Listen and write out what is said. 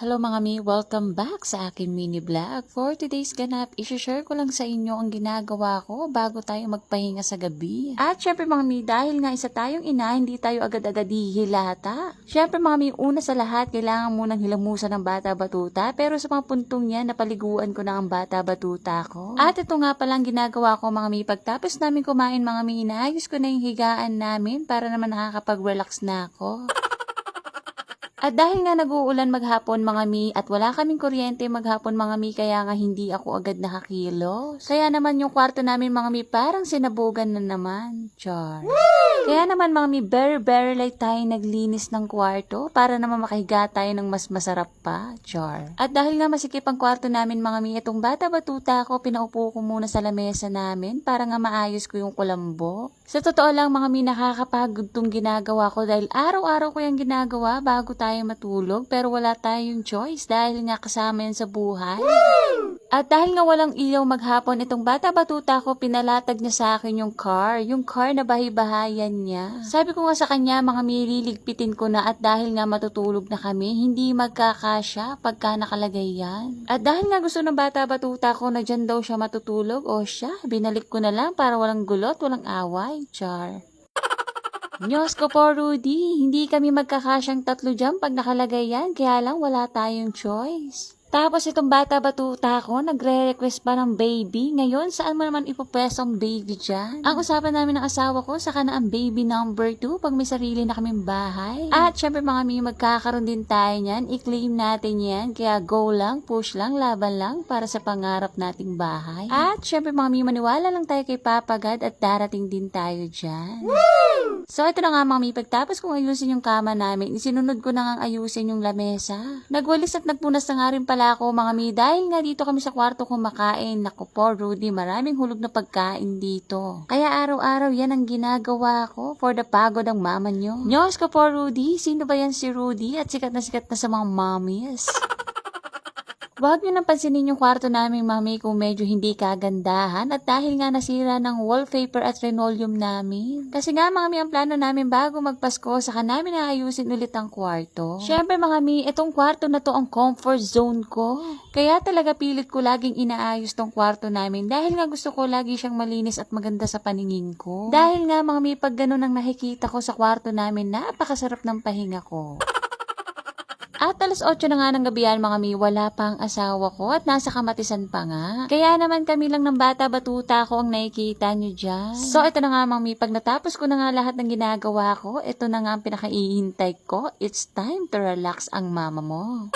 Hello mga mi, welcome back sa akin mini vlog. For today's ganap, isi-share ko lang sa inyo ang ginagawa ko bago tayo magpahinga sa gabi. At syempre mga mi, dahil nga isa tayong ina, hindi tayo agad-agad hihilata. Syempre mga mi, una sa lahat, kailangan munang hilamusan ng bata batuta, pero sa mga puntong yan, napaliguan ko na ang bata batuta ko. At ito nga palang ginagawa ko mga mi, pagtapos namin kumain mga mi, inaayos ko na yung higaan namin para naman nakakapag-relax na ako. At dahil nga nag-uulan maghapon mga mi at wala kaming kuryente maghapon mga mi kaya nga hindi ako agad nakakilos. Kaya naman yung kwarto namin mga mi parang sinabugan na naman. Char. Kaya naman mga mi very light tayo naglinis ng kwarto para naman makahiga tayo ng mas masarap pa. Char. At dahil nga masikip ang kwarto namin mga mi itong bata batuta ko pinaupo ko muna sa lamesa namin para nga maayos ko yung kulambo. Sa totoo lang mga mi nakakapagod tong ginagawa ko dahil araw-araw ko yung ginagawa bago tayo matulog pero wala tayong choice dahil nga kasama yan sa buhay. At dahil nga walang ilaw maghapon itong bata batuta ko pinalatag niya sa akin yung car na bahay-bahayan niya. Sabi ko nga sa kanya mga mi liligpitin ko na at dahil nga matutulog na kami hindi magkakasya pagka nakalagay yan. At dahil nga gusto ng bata batuta ko na dyan daw siya matutulog o siya binalik ko na lang para walang gulot walang away. Char. Diyos ko po, Rudy, hindi kami magkakasyang tatlo dyan pag nakalagay yan, kaya lang wala tayong choice. Tapos itong bata batuta ko, nagre-request pa ng baby. Ngayon, saan mo naman ipopwesto ang baby dyan? Ang usapan namin ng asawa ko, saka na ang baby number 2 pag may sarili na kaming bahay. At syempre mga mi, magkakaroon din tayo niyan. I-claim natin yan. Kaya go lang, push lang, laban lang para sa pangarap nating bahay. At syempre mga mi, maniwala lang tayo kay Papa God at darating din tayo dyan. Woo! So ito na nga mga mi, pagtapos kong ayusin yung kama namin, isinunod ko na nga ayusin yung lamesa. Nagwalis at nagpunas na nga rin pala ako mga mi dahil nga dito kami sa kwarto kumakain. Naku po Rudy, maraming hulog na pagkain dito. Kaya araw-araw yan ang ginagawa ko for the pagod ang mama nyo. Diyos ko po Rudy, sino ba yan si Rudy at sikat na sa mga mommies? Huwag nyo nang pansinin yung kwarto namin mami kung medyo hindi kagandahan at dahil nga nasira ng wallpaper at linoleum namin. Kasi nga mga mi ang plano namin bago magpasko saka namin naayusin ulit ang kwarto. Syempre mga mi, itong kwarto na to ang comfort zone ko. Kaya talaga pilit ko laging inaayos tong kwarto namin dahil nga gusto ko lagi siyang malinis at maganda sa paningin ko. Dahil nga mga mi pag ganun ang nakikita ko sa kwarto namin napakasarap ng pahinga ko. At alas 8 na nga ng gabihan mga mi, wala pa ang asawa ko at nasa kamatisan pa nga. Kaya naman kami lang ng bata batuta ko ang nakikita nyo dyan. So ito na nga mga mi, pag natapos ko na nga lahat ng ginagawa ko, ito na nga ang pinakaihintay ko. It's time to relax ang mama mo.